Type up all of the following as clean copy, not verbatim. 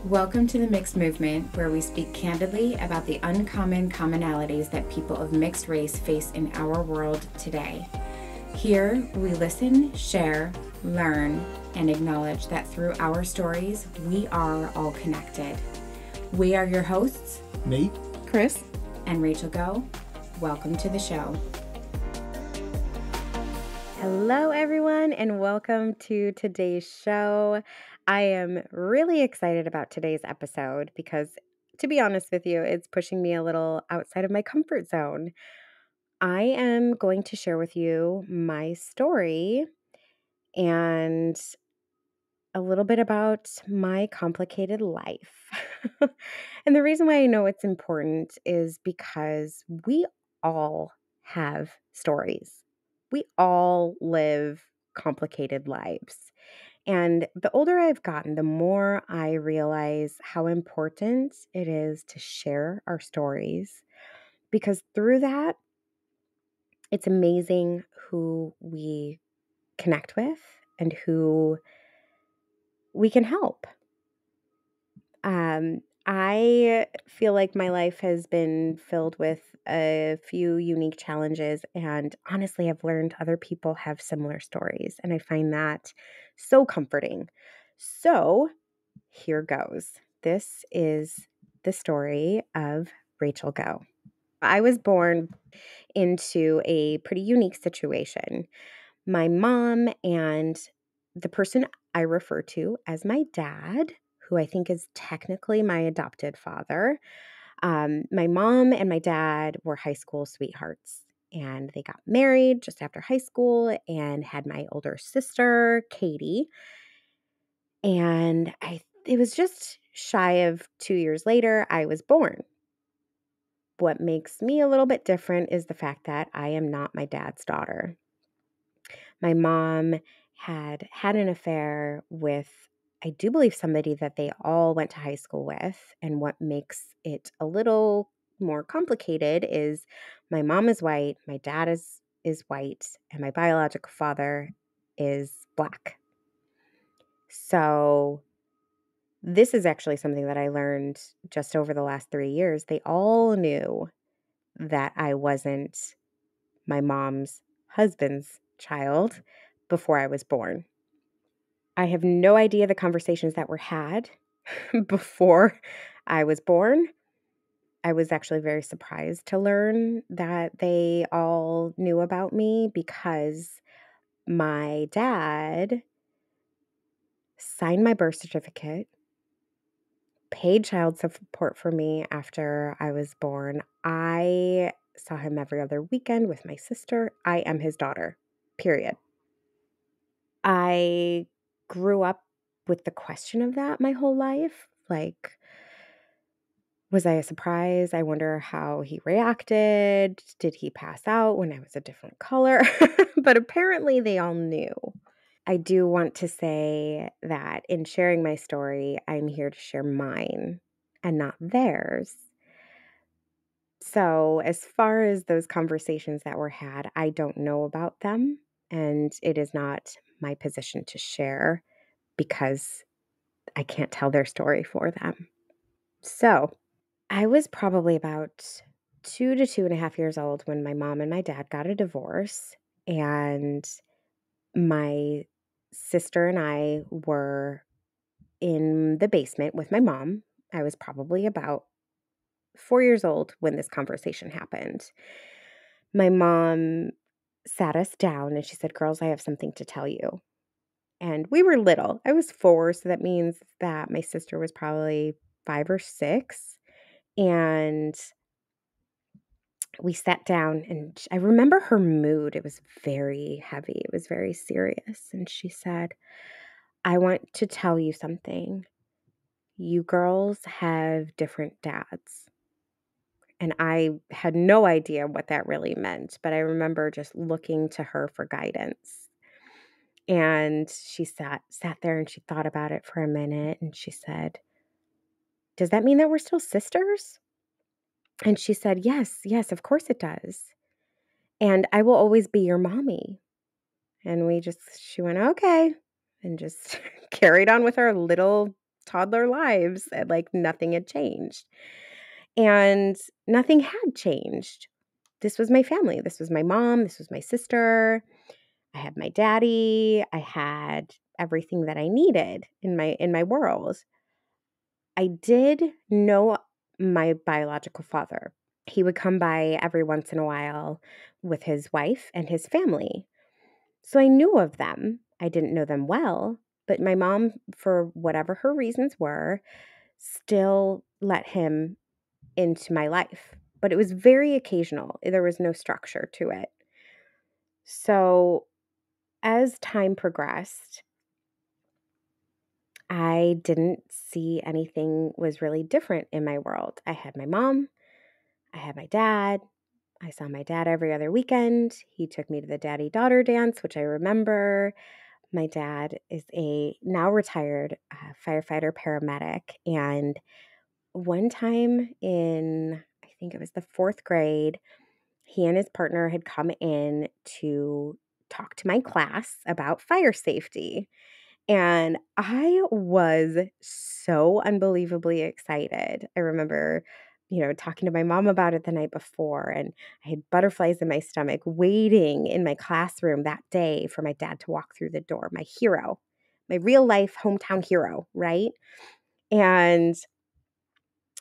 Welcome to the Mixed Movement, where we speak candidly about the uncommon commonalities that people of mixed race face in our world today. Here, we listen, share, learn, and acknowledge that through our stories, we are all connected. We are your hosts, Nate, Chris, and Rachel Go. Welcome to the show. Hello, everyone, and welcome to today's show. I am really excited about today's episode because, to be honest with you, it's pushing me a little outside of my comfort zone. I am going to share with you my story and a little bit about my complicated life. And the reason why I know it's important is because we all have stories. We all live complicated lives. And the older I've gotten, the more I realize how important it is to share our stories, because through that, it's amazing who we connect with and who we can help. I feel like my life has been filled with a few unique challenges, and honestly, I've learned other people have similar stories, and I find that so comforting. So, here goes. This is the story of Rachel Go. I was born into a pretty unique situation. My mom and the person I refer to as my dad, who I think is technically my adopted father, my mom and my dad were high school sweethearts. And they got married just after high school and had my older sister, Katie. And it was just shy of 2 years later, I was born. What makes me a little bit different is the fact that I am not my dad's daughter. My mom had had an affair with, I do believe, somebody that they all went to high school with. And what makes it a little more complicated is my mom is white, my dad is white, and my biological father is Black. So this is actually something that I learned just over the last 3 years. They all knew that I wasn't my mom's husband's child before I was born. I have no idea the conversations that were had before I was born. I was actually very surprised to learn that they all knew about me because my dad signed my birth certificate, paid child support for me after I was born. I saw him every other weekend with my sister. I am his daughter, period. I grew up with the question of that my whole life. Like, was I a surprise? I wonder how he reacted. Did he pass out when I was a different color? But apparently they all knew. I do want to say that in sharing my story, I'm here to share mine and not theirs. So, as far as those conversations that were had, I don't know about them, and it is not my position to share because I can't tell their story for them. So, I was probably about 2 to 2.5 years old when my mom and my dad got a divorce, and my sister and I were in the basement with my mom. I was probably about 4 years old when this conversation happened. My mom sat us down and she said, "Girls, I have something to tell you." And we were little. I was 4, so that means that my sister was probably 5 or 6. And we sat down, and I remember her mood. It was very heavy. It was very serious. And she said, "I want to tell you something. You girls have different dads." And I had no idea what that really meant, but I remember just looking to her for guidance. And she sat there and she thought about it for a minute and she said, "Does that mean that we're still sisters?" And she said, "Yes, yes, of course it does. And I will always be your mommy." And she went, "Okay," and just carried on with our little toddler lives, and like nothing had changed. And nothing had changed. This was my family. This was my mom. This was my sister. I had my daddy. I had everything that I needed in my world. I did know my biological father. He would come by every once in a while with his wife and his family. So I knew of them. I didn't know them well, but my mom, for whatever her reasons were, still let him into my life. But it was very occasional. There was no structure to it. So as time progressed, I didn't see anything was really different in my world. I had my mom, I had my dad. I saw my dad every other weekend. He took me to the daddy-daughter dance, which I remember. My dad is a now retired firefighter paramedic. And one time in, I think it was the fourth grade, he and his partner had come in to talk to my class about fire safety. And I was so unbelievably excited. I remember, talking to my mom about it the night before, and I had butterflies in my stomach waiting in my classroom that day for my dad to walk through the door, my hero, my real life hometown hero, right? And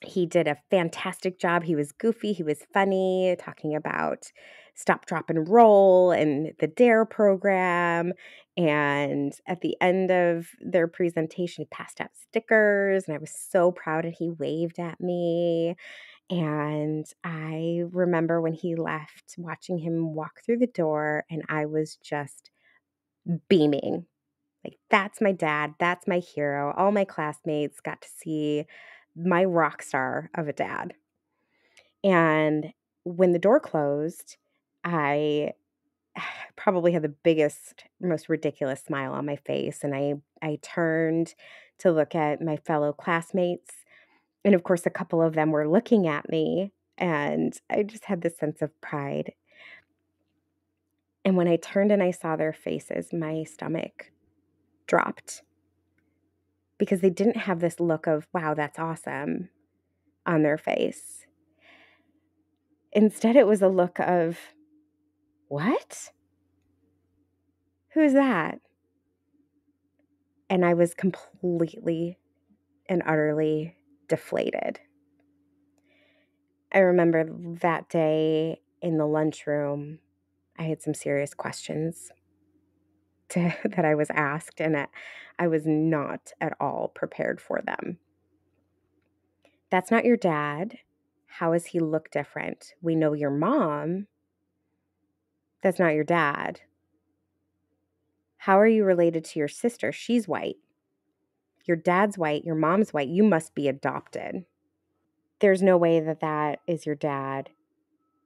he did a fantastic job. He was goofy, he was funny, talking about stop, drop, and roll and the DARE program. And at the end of their presentation, he passed out stickers, and I was so proud, and he waved at me. And I remember when he left, watching him walk through the door, and I was just beaming. Like, that's my dad. That's my hero. All my classmates got to see my rock star of a dad. And when the door closed, I probably had the biggest, most ridiculous smile on my face. And I turned to look at my fellow classmates. And of course, a couple of them were looking at me. And I just had this sense of pride. And when I turned and I saw their faces, my stomach dropped, because they didn't have this look of, wow, that's awesome on their face. Instead, it was a look of, what? Who's that? And I was completely and utterly deflated. I remember that day in the lunchroom, I had some serious questions that I was asked, and I was not at all prepared for them. That's not your dad. How does he look different? We know your mom. That's not your dad. How are you related to your sister? She's white. Your dad's white. Your mom's white. You must be adopted. There's no way that is your dad.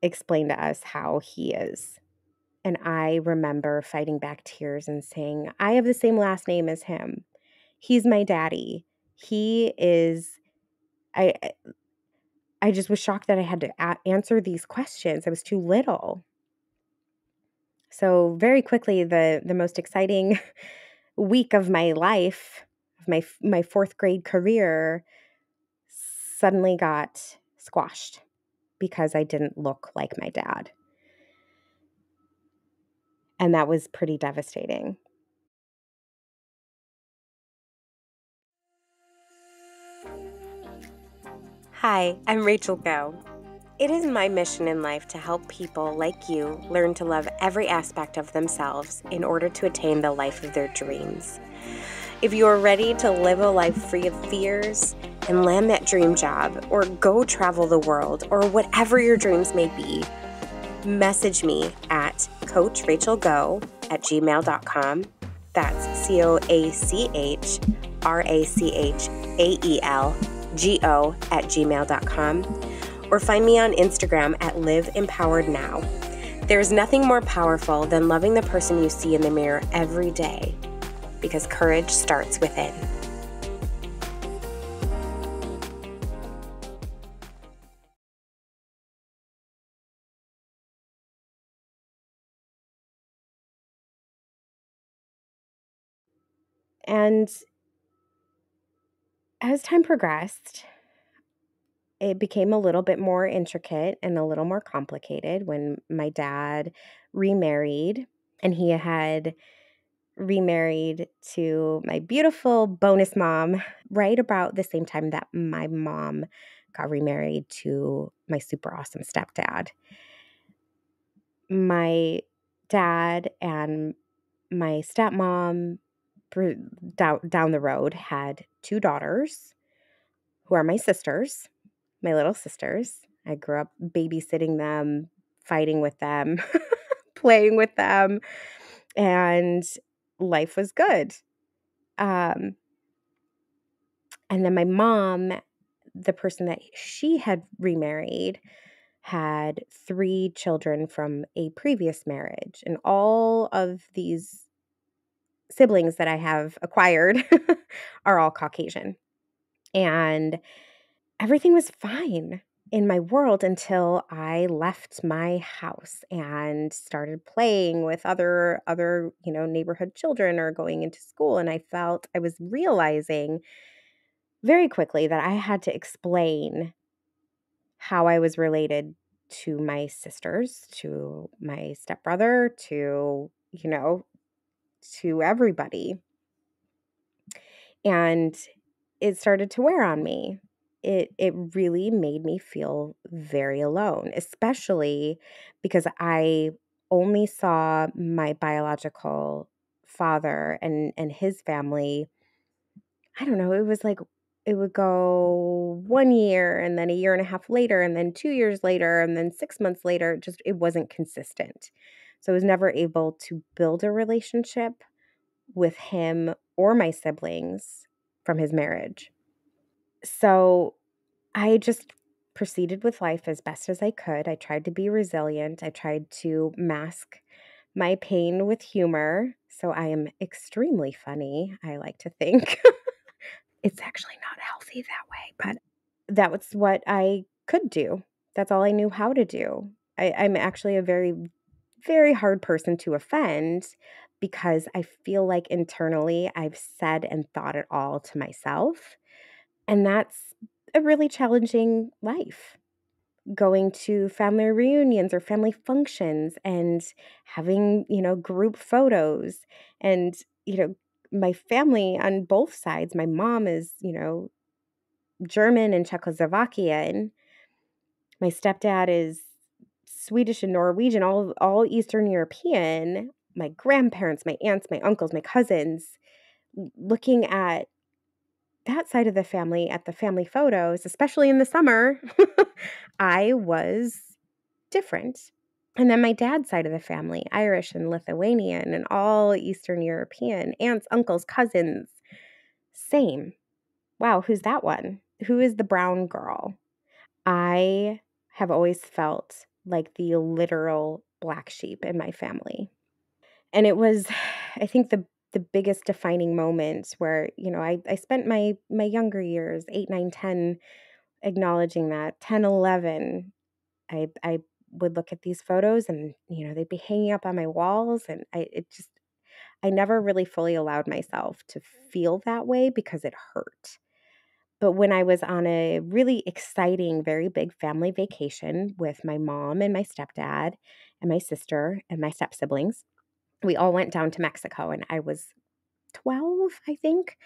Explain to us how he is. And I remember fighting back tears and saying, I have the same last name as him. He's my daddy. He is, I I just was shocked that I had to answer these questions. I was too little. So very quickly, the most exciting week of my life, of my fourth grade career, suddenly got squashed because I didn't look like my dad. And that was pretty devastating. Hi, I'm Rachel Go. It is my mission in life to help people like you learn to love every aspect of themselves in order to attain the life of their dreams. If you are ready to live a life free of fears and land that dream job, or go travel the world, or whatever your dreams may be, message me at coachrachelgo@gmail.com. That's CoachRachelGo@gmail.com. Or find me on Instagram at liveempowerednow. There is nothing more powerful than loving the person you see in the mirror every day, because courage starts within. And as time progressed, it became a little bit more intricate and a little more complicated when my dad remarried, and he had remarried to my beautiful bonus mom right about the same time that my mom got remarried to my super awesome stepdad. My dad and my stepmom down the road had two daughters who are my sisters, my little sisters. I grew up babysitting them, fighting with them, playing with them, and life was good. Um, and then my mom, the person that she had remarried, had three children from a previous marriage. And all of these siblings that I have acquired are all Caucasian. And everything was fine in my world until I left my house and started playing with other, neighborhood children or going into school, and I was realizing very quickly that I had to explain how I was related to my sisters, to my stepbrother, to everybody. And it started to wear on me. It really made me feel very alone, especially because I only saw my biological father and his family. I don't know, it was like it would go 1 year and then a year and a half later and then 2 years later and then 6 months later, just it wasn't consistent. So I was never able to build a relationship with him or my siblings from his marriage. So I just proceeded with life as best as I could. I tried to be resilient. I tried to mask my pain with humor. So I am extremely funny, I like to think. It's actually not healthy that way, but that was what I could do. That's all I knew how to do. I'm actually a very, very hard person to offend because I feel like internally I've said and thought it all to myself. And that's a really challenging life. Going to family reunions or family functions and having, group photos and, my family on both sides. My mom is, German and Czechoslovakian. My stepdad is Swedish and Norwegian, all Eastern European. My grandparents, my aunts, my uncles, my cousins. Looking at that side of the family at the family photos, especially in the summer, I was different. And then my dad's side of the family, Irish and Lithuanian and all Eastern European, aunts, uncles, cousins, same. Wow, who's that one? Who is the brown girl? I have always felt like the literal black sheep in my family. And it was, I think, the biggest defining moments where, I spent my younger years, 8, 9, 10, acknowledging that. 10, 11, I would look at these photos and, they'd be hanging up on my walls. And I never really fully allowed myself to feel that way because it hurt. But when I was on a really exciting, very big family vacation with my mom and my stepdad and my sister and my step siblings, we all went down to Mexico, and I was 12, I think.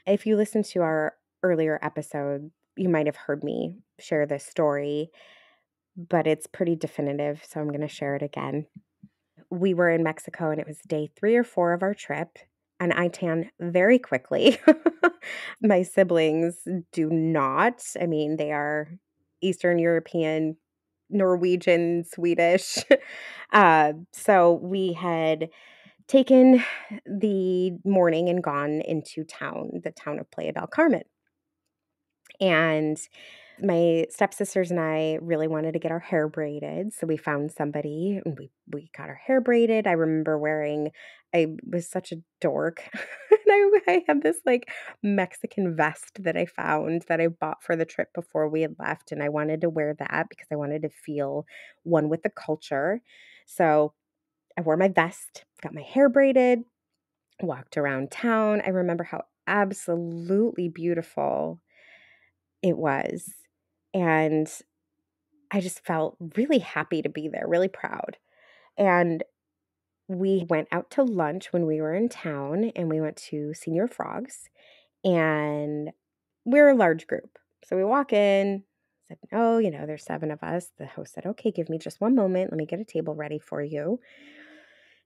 If you listen to our earlier episode, you might have heard me share this story, but it's pretty definitive, so I'm going to share it again. We were in Mexico, and it was day 3 or 4 of our trip, and I tan very quickly. My siblings do not. I mean, they are Eastern European, Norwegian, Swedish. So we had taken the morning and gone into the town of Playa del Carmen. And my stepsisters and I really wanted to get our hair braided. So we found somebody and we got our hair braided. I remember I was such a dork. And I had this like Mexican vest that I found that I bought for the trip before we had left. And I wanted to wear that because I wanted to feel one with the culture. So I wore my vest, got my hair braided, walked around town. I remember how absolutely beautiful It was. And I just felt really happy to be there, really proud. And we went out to lunch when we were in town, and we went to Senior Frogs, and we're a large group. So we walk in, said, "Oh, there's 7 of us." The host said, "Okay, give me just one moment. Let me get a table ready for you."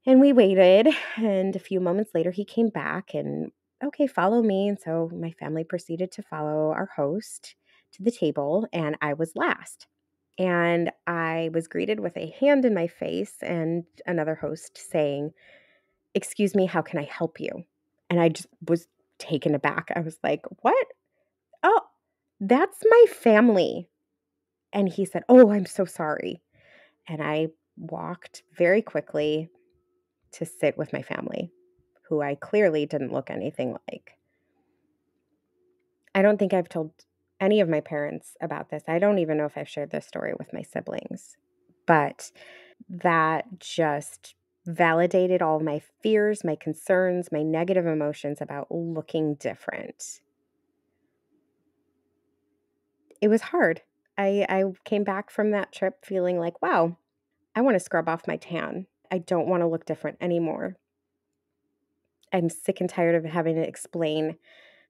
And we waited, and a few moments later he came back and, "Okay, follow me." And so my family proceeded to follow our host to the table, and I was last. And I was greeted with a hand in my face and another host saying, "Excuse me, how can I help you?" And I just was taken aback. I was like, "What? Oh, that's my family." And he said, "Oh, I'm so sorry." And I walked very quickly to sit with my family, who I clearly didn't look anything like. I don't think I've told any of my parents about this. I don't even know if I've shared this story with my siblings, but that just validated all my fears, my concerns, my negative emotions about looking different. It was hard. I came back from that trip feeling like, wow, I want to scrub off my tan. I don't want to look different anymore. I'm sick and tired of having to explain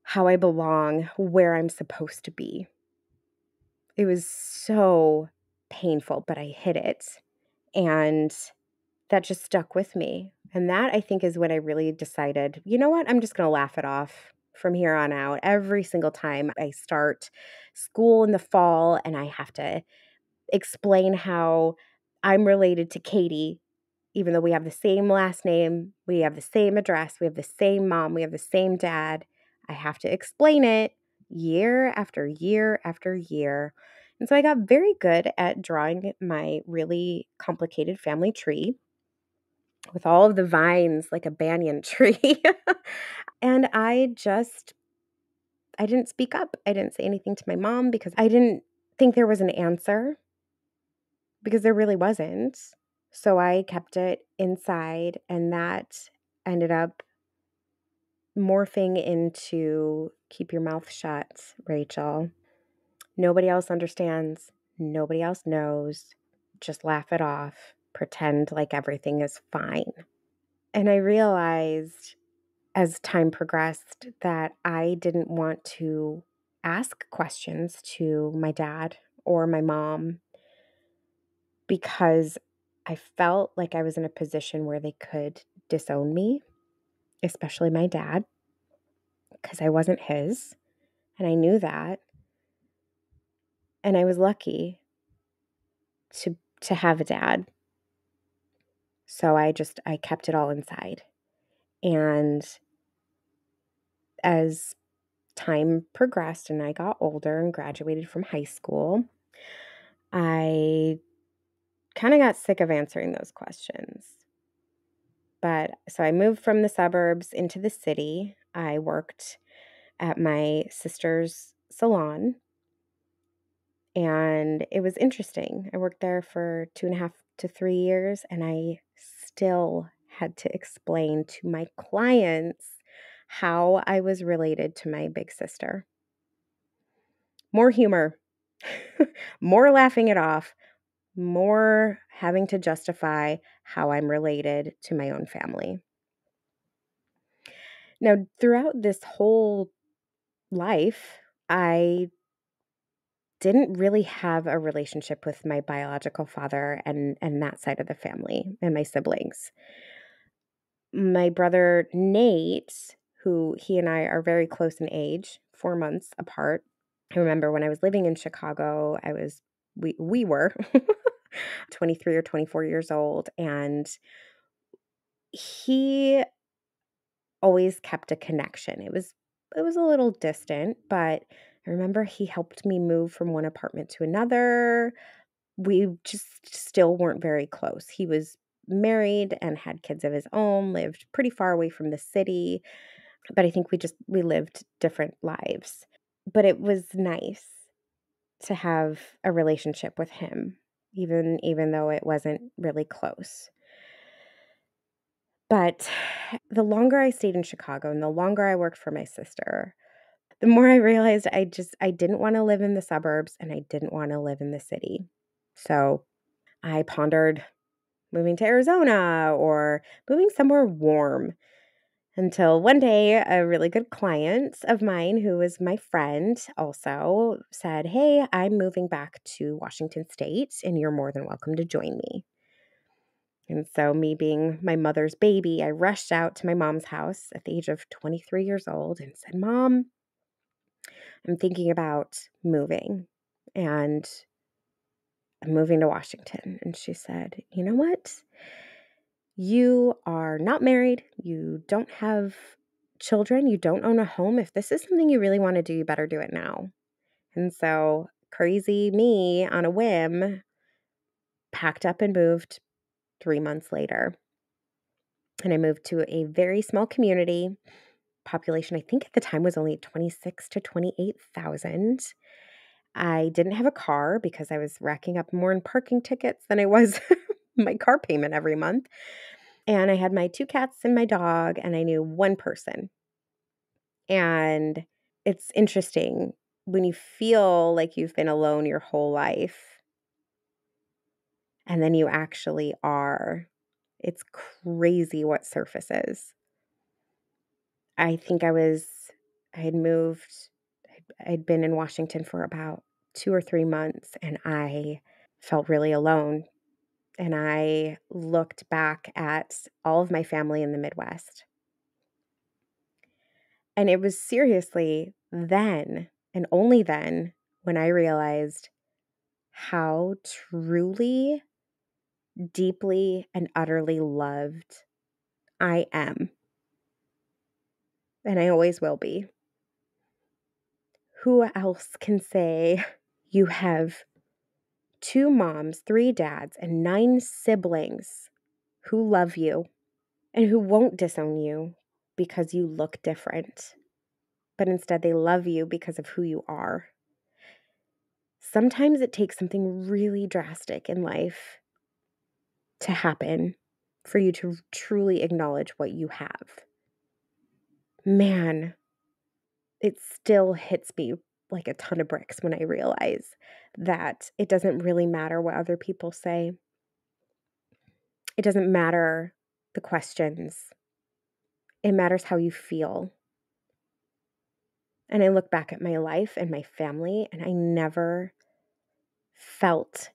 how I belong, where I'm supposed to be. It was so painful, but I hid it. And that just stuck with me. And that, I think, is when I really decided, you know what? I'm just going to laugh it off from here on out. Every single time I start school in the fall and I have to explain how I'm related to Katie, even though we have the same last name, we have the same address, we have the same mom, we have the same dad. I have to explain it year after year after year. And so I got very good at drawing my really complicated family tree with all of the vines like a banyan tree. And I didn't speak up. I didn't say anything to my mom because I didn't think there was an answer, because there really wasn't. So I kept it inside, and that ended up morphing into "keep your mouth shut, Rachel. Nobody else understands. Nobody else knows. Just laugh it off. Pretend like everything is fine." And I realized as time progressed that I didn't want to ask questions to my dad or my mom because I felt like I was in a position where they could disown me, especially my dad, because I wasn't his, and I knew that. And I was lucky to have a dad. So I kept it all inside. And as time progressed and I got older and graduated from high school, I kind of got sick of answering those questions. But so I moved from the suburbs into the city. I worked at my sister's salon, and it was interesting. I worked there for 2.5 to 3 years, and I still had to explain to my clients how I was related to my big sister. More humor, more laughing it off, more having to justify how I'm related to my own family. Now, throughout this whole life, I didn't really have a relationship with my biological father and that side of the family and my siblings. My brother Nate, who he and I are very close in age, 4 months apart. I remember when I was living in Chicago, we were 23 or 24 years old, and he always kept a connection. It was a little distant, but I remember he helped me move from one apartment to another. We just still weren't very close. He was married and had kids of his own, lived pretty far away from the city, but I think we lived different lives. But it was nice to have a relationship with him, even though it wasn't really close. But the longer I stayed in Chicago and the longer I worked for my sister, the more I realized I didn't want to live in the suburbs and I didn't want to live in the city. So I pondered moving to Arizona or moving somewhere warm until one day a really good client of mine, who was my friend also, said, "Hey, I'm moving back to Washington State and you're more than welcome to join me." And so, me being my mother's baby, I rushed out to my mom's house at the age of 23 years old and said, "Mom, I'm thinking about moving and I'm moving to Washington." And she said, "You know what? You are not married. You don't have children. You don't own a home. If this is something you really want to do, you better do it now." And so, crazy me on a whim, packed up and moved 3 months later. And I moved to a very small community. Population, I think at the time, was only 26 to 28,000. I didn't have a car because I was racking up more in parking tickets than I was my car payment every month. And I had my 2 cats and my dog, and I knew one person. And it's interesting when you feel like you've been alone your whole life and then you actually are. It's crazy what surfaces. I think I had moved, I'd been in Washington for about 2 or 3 months, and I felt really alone. And I looked back at all of my family in the Midwest. And it was seriously then, and only then, when I realized how truly, deeply, and utterly loved I am. And I always will be. Who else can say you have 2 moms, 3 dads, and 9 siblings who love you and who won't disown you because you look different, but instead they love you because of who you are? Sometimes it takes something really drastic in life to happen for you to truly acknowledge what you have. Man, it still hits me like a ton of bricks when I realize that it doesn't really matter what other people say. It doesn't matter the questions. It matters how you feel. And I look back at my life and my family, and I never felt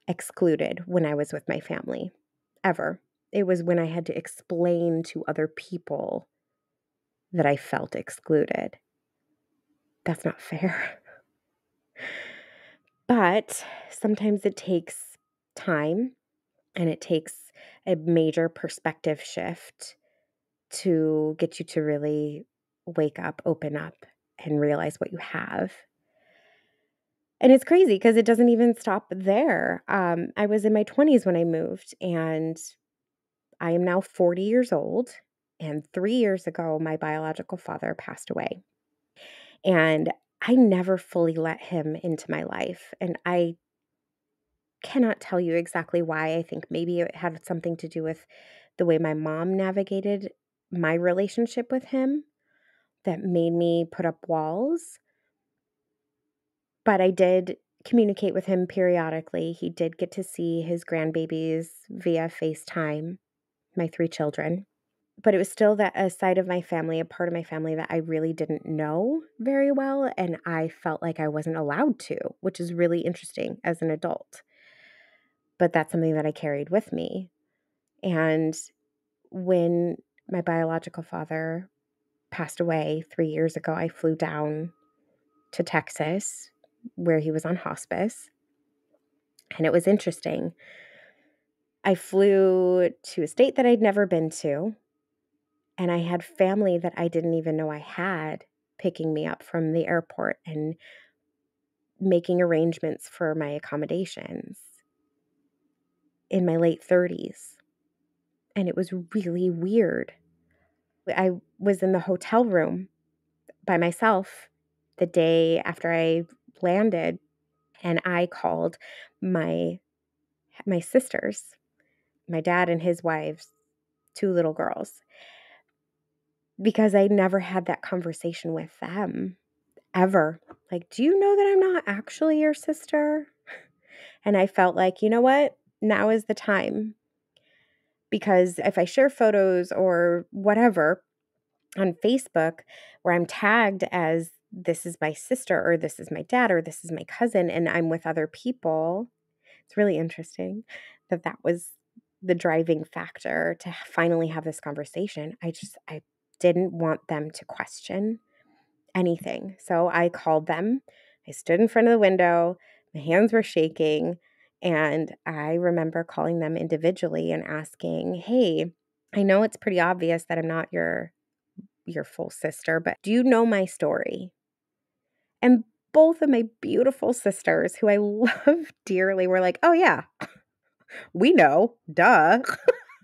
excluded when I was with my family, ever. It was when I had to explain to other people that I felt excluded. That's not fair. But sometimes it takes time and it takes a major perspective shift to get you to really wake up, open up, and realize what you have. And it's crazy because it doesn't even stop there. I was in my 20s when I moved, and I am now 40 years old. And 3 years ago, my biological father passed away. And I never fully let him into my life. And I cannot tell you exactly why. I think maybe it had something to do with the way my mom navigated my relationship with him that made me put up walls. But I did communicate with him periodically. He did get to see his grandbabies via FaceTime, my 3 children. But it was still that a side of my family, a part of my family that I really didn't know very well, and I felt like I wasn't allowed to, which is really interesting as an adult. But that's something that I carried with me. And when my biological father passed away 3 years ago, I flew down to Texas where he was on hospice. And it was interesting. I flew to a state that I'd never been to, and I had family that I didn't even know I had picking me up from the airport and making arrangements for my accommodations in my late 30s. And it was really weird. I was in the hotel room by myself the day after I landed, and I called my sisters, my dad and his wives, 2 little girls, because I never had that conversation with them. ever. Like, do you know that I'm not actually your sister? And I felt like, you know what? Now is the time. Because if I share photos or whatever on Facebook where I'm tagged as this is my sister or this is my dad or this is my cousin and I'm with other people, it's really interesting that that was the driving factor to finally have this conversation. I didn't want them to question anything. So I called them. I stood in front of the window. My hands were shaking. And I remember calling them individually and asking, "Hey, I know it's pretty obvious that I'm not your full sister, but do you know my story?" And both of my beautiful sisters, who I love dearly, were like, "Oh yeah, we know. Duh."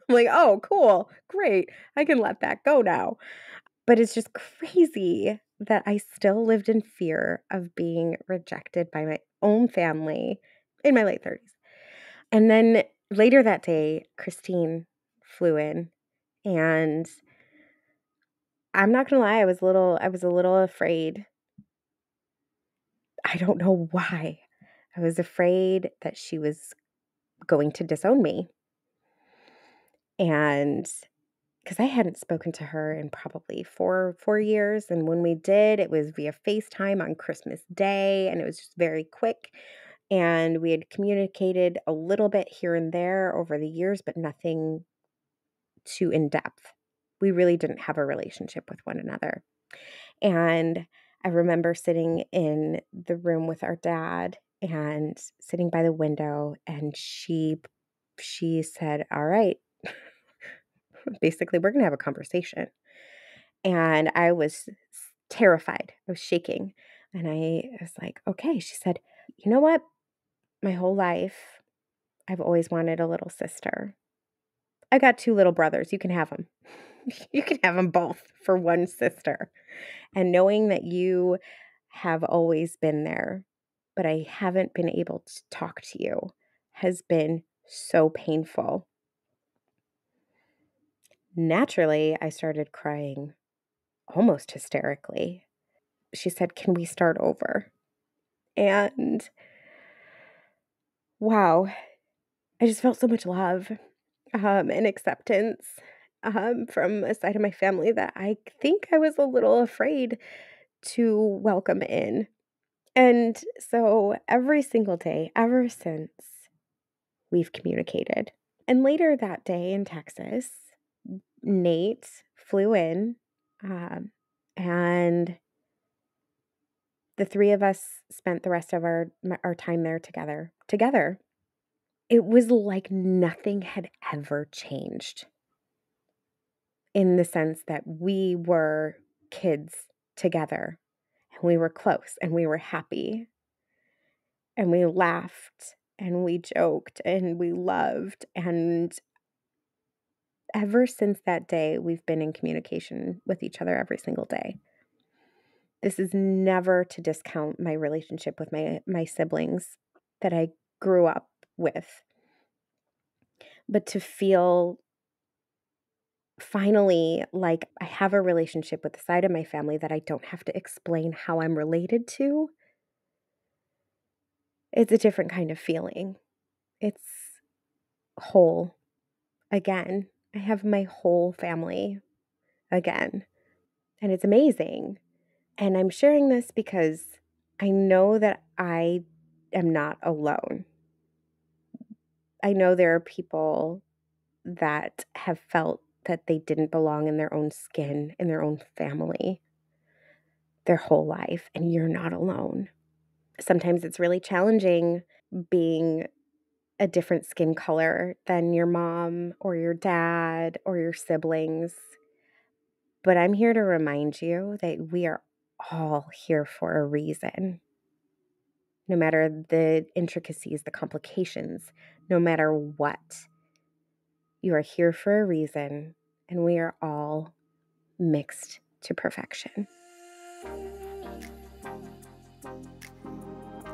I'm like, "Oh, cool. Great. I can let that go now." But it's just crazy that I still lived in fear of being rejected by my own family in my late 30s. And then later that day, Christine flew in, and I'm not gonna lie, I was a little afraid. I don't know why. I was afraid that she was going to disown me. And because I hadn't spoken to her in probably four years, and when we did, it was via FaceTime on Christmas Day, and it was just very quick, and we had communicated a little bit here and there over the years, but nothing too in-depth. We really didn't have a relationship with one another, and I remember sitting in the room with our dad and sitting by the window, and she said, "All right." Basically, we're going to have a conversation. And I was terrified. I was shaking. And I was like, okay. She said, "You know what? My whole life, I've always wanted a little sister. I got two little brothers. You can have them. You can have them both for one sister. And knowing that you have always been there, but I haven't been able to talk to you has been so painful." Naturally, I started crying almost hysterically. She said, "Can we start over?" And wow, I just felt so much love and acceptance from a side of my family that I think I was a little afraid to welcome in. And so every single day, ever since, we've communicated. And later that day in Texas, Nate flew in, um, and the three of us spent the rest of our time there together. Together. It was like nothing had ever changed in the sense that we were kids together and we were close and we were happy and we laughed and we joked and we loved. And ever since that day, we've been in communication with each other every single day. This is never to discount my relationship with my siblings that I grew up with, but to feel finally like I have a relationship with the side of my family that I don't have to explain how I'm related to, it's a different kind of feeling. It's whole again. I have my whole family again, and it's amazing. And I'm sharing this because I know that I am not alone. I know there are people that have felt that they didn't belong in their own skin, in their own family, their whole life, and you're not alone. Sometimes it's really challenging being a different skin color than your mom or your dad or your siblings. But I'm here to remind you that we are all here for a reason. No matter the intricacies, the complications, no matter what, you are here for a reason, and we are all mixed to perfection.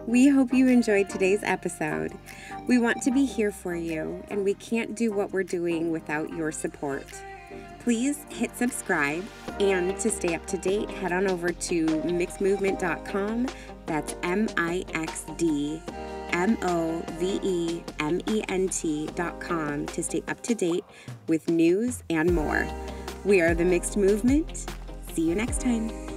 We hope you enjoyed today's episode. We want to be here for you, and we can't do what we're doing without your support. Please hit subscribe, and to stay up to date, head on over to mixedmovement.com. That's MIXDMOVEMENT.com to stay up to date with news and more. We are the Mixed Movement. See you next time.